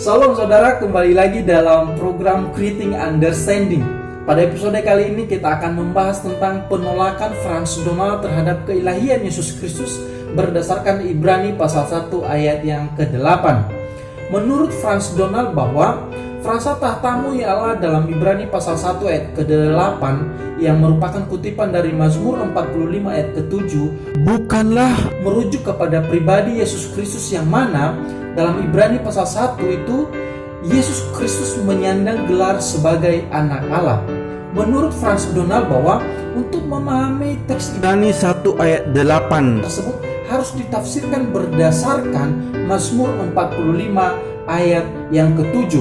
Salam saudara, kembali lagi dalam program Creating Understanding. Pada episode kali ini kita akan membahas tentang penolakan Frans Donal terhadap keilahian Yesus Kristus berdasarkan Ibrani pasal 1 ayat yang ke-8. Menurut Frans Donal bahwa frasa tahtamu ya Allah dalam Ibrani pasal 1 ayat ke-8 yang merupakan kutipan dari Mazmur 45 ayat ke-7 bukanlah merujuk kepada pribadi Yesus Kristus, yang mana dalam Ibrani pasal 1 itu Yesus Kristus menyandang gelar sebagai anak Allah. Menurut Frans Donal bahwa untuk memahami teks Ibrani 1 ayat 8 tersebut harus ditafsirkan berdasarkan Mazmur 45 ayat yang ke-7,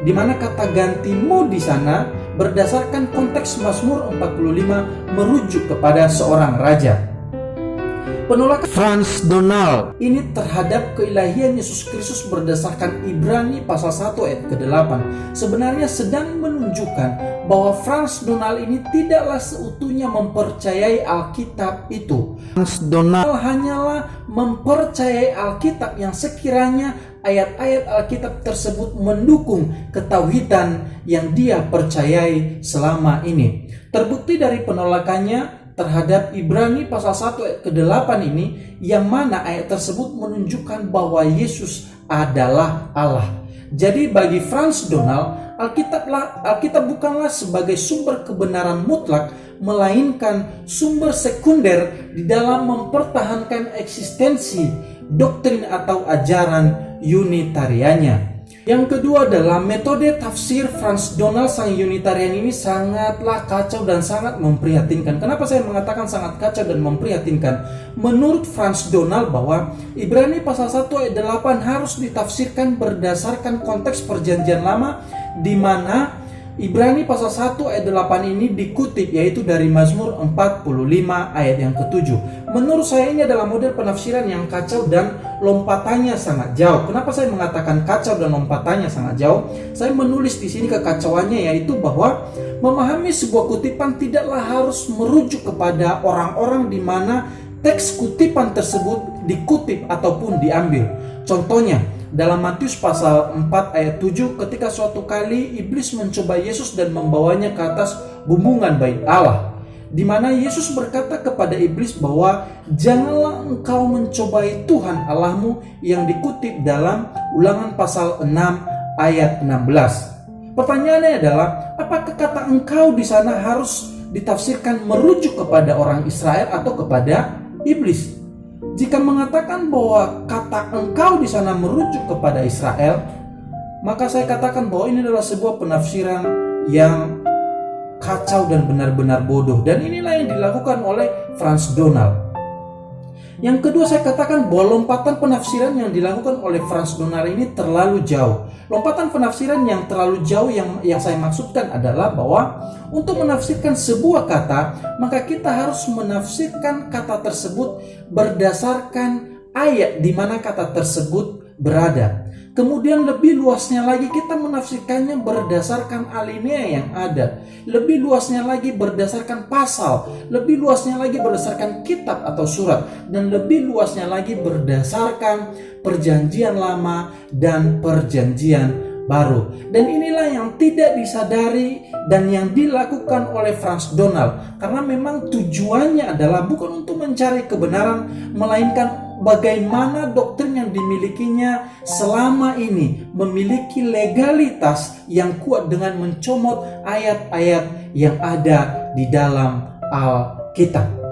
di mana kata gantimu di sana berdasarkan konteks Mazmur 45 merujuk kepada seorang raja. Penolakan Frans Donal ini terhadap keilahian Yesus Kristus berdasarkan Ibrani pasal 1 ayat ke-8 sebenarnya sedang menunjukkan bahwa Frans Donal ini tidaklah seutuhnya mempercayai Alkitab itu. Frans Donal hanyalah mempercayai Alkitab yang sekiranya ayat-ayat Alkitab tersebut mendukung ketauhidan yang dia percayai selama ini. Terbukti dari penolakannya terhadap Ibrani pasal 1 ayat ke-8 ini, yang mana ayat tersebut menunjukkan bahwa Yesus adalah Allah. Jadi bagi Frans Donal, Alkitab bukanlah sebagai sumber kebenaran mutlak, melainkan sumber sekunder di dalam mempertahankan eksistensi doktrin atau ajaran Unitariannya. Yang kedua adalah metode tafsir Frans Donal sang Unitarian ini sangatlah kacau dan sangat memprihatinkan. Kenapa saya mengatakan sangat kacau dan memprihatinkan? Menurut Frans Donal bahwa Ibrani pasal 1 ayat 8 harus ditafsirkan berdasarkan konteks perjanjian lama, di mana Ibrani pasal 1 ayat 8 ini dikutip yaitu dari Mazmur 45 ayat yang ke-7. Menurut saya ini adalah model penafsiran yang kacau dan lompatannya sangat jauh. Kenapa saya mengatakan kacau dan lompatannya sangat jauh? Saya menulis di sini kekacauannya, yaitu bahwa memahami sebuah kutipan tidaklah harus merujuk kepada orang-orang di mana teks kutipan tersebut dikutip ataupun diambil. Contohnya, dalam Matius pasal 4 ayat 7, ketika suatu kali iblis mencoba Yesus dan membawanya ke atas bumbungan bait Allah, di mana Yesus berkata kepada iblis bahwa janganlah engkau mencobai Tuhan Allahmu, yang dikutip dalam Ulangan pasal 6 ayat 16. Pertanyaannya adalah, apakah kata engkau di sana harus ditafsirkan merujuk kepada orang Israel atau kepada iblis? Jika mengatakan bahwa kata engkau di sana merujuk kepada Israel, maka saya katakan bahwa ini adalah sebuah penafsiran yang kacau dan benar-benar bodoh. Dan inilah yang dilakukan oleh Frans Donal. Yang kedua, saya katakan bahwa lompatan penafsiran yang dilakukan oleh Frans Donal ini terlalu jauh. Lompatan penafsiran yang terlalu jauh yang saya maksudkan adalah bahwa untuk menafsirkan sebuah kata, maka kita harus menafsirkan kata tersebut berdasarkan ayat di mana kata tersebut berada. Kemudian lebih luasnya lagi kita menafsirkannya berdasarkan alinea yang ada. Lebih luasnya lagi berdasarkan pasal. Lebih luasnya lagi berdasarkan kitab atau surat. Dan lebih luasnya lagi berdasarkan perjanjian lama dan perjanjian baru. Dan inilah yang tidak disadari dan yang dilakukan oleh Frans Donal. Karena memang tujuannya adalah bukan untuk mencari kebenaran, melainkan bagaimana doktrin yang dimilikinya selama ini memiliki legalitas yang kuat dengan mencomot ayat-ayat yang ada di dalam Alkitab.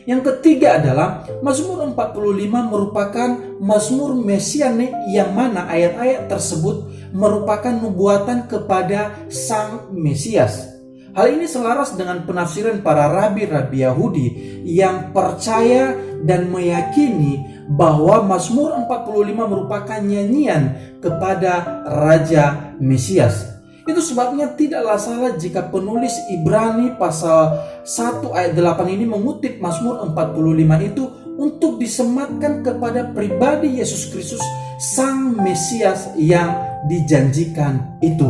Yang ketiga adalah Mazmur 45 merupakan Mazmur Mesianik, yang mana ayat-ayat tersebut merupakan nubuatan kepada Sang Mesias. Hal ini selaras dengan penafsiran para rabi-rabi Yahudi yang percaya dan meyakini bahwa Mazmur 45 merupakan nyanyian kepada Raja Mesias. Itu sebabnya tidaklah salah jika penulis Ibrani pasal 1 ayat 8 ini mengutip Mazmur 45 itu untuk disematkan kepada pribadi Yesus Kristus, Sang Mesias yang dijanjikan itu.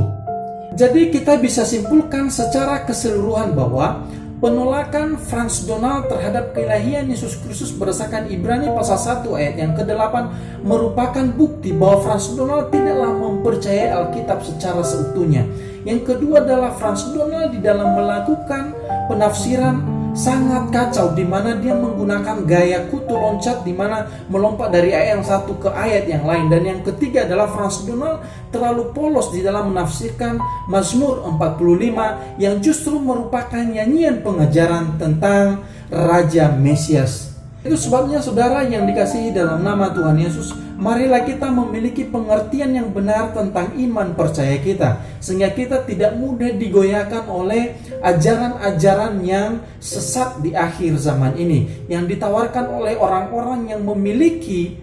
Jadi kita bisa simpulkan secara keseluruhan bahwa Penolakan Frans Donald terhadap keilahian Yesus Kristus berdasarkan Ibrani pasal 1 ayat yang ke-8 merupakan bukti bahwa Frans Donald tidaklah mempercayai Alkitab secara seutuhnya. Yang kedua adalah Frans Donald di dalam melakukan penafsiran sangat kacau, di mana dia menggunakan gaya kutu loncat, di mana melompat dari ayat yang satu ke ayat yang lain. Dan yang ketiga adalah Frans Donald terlalu polos di dalam menafsirkan Mazmur 45 yang justru merupakan nyanyian pengejaran tentang Raja Mesias. Itu sebabnya saudara yang dikasihi dalam nama Tuhan Yesus, marilah kita memiliki pengertian yang benar tentang iman percaya kita, sehingga kita tidak mudah digoyahkan oleh ajaran-ajaran yang sesat di akhir zaman ini, yang ditawarkan oleh orang-orang yang memiliki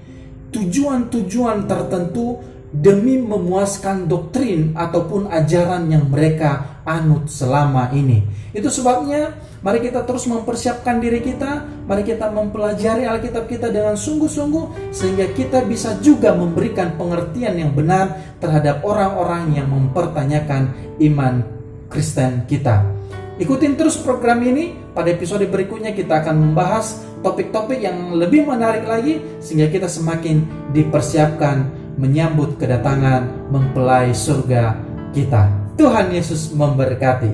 tujuan-tujuan tertentu demi memuaskan doktrin ataupun ajaran yang mereka anut selama ini. Itu sebabnya mari kita terus mempersiapkan diri kita, mari kita mempelajari Alkitab kita dengan sungguh-sungguh, sehingga kita bisa juga memberikan pengertian yang benar terhadap orang-orang yang mempertanyakan iman Kristen kita. Ikutin terus program ini. Pada episode berikutnya kita akan membahas topik-topik yang lebih menarik lagi, sehingga kita semakin dipersiapkan menyambut kedatangan mempelai surga kita. Tuhan Yesus memberkati.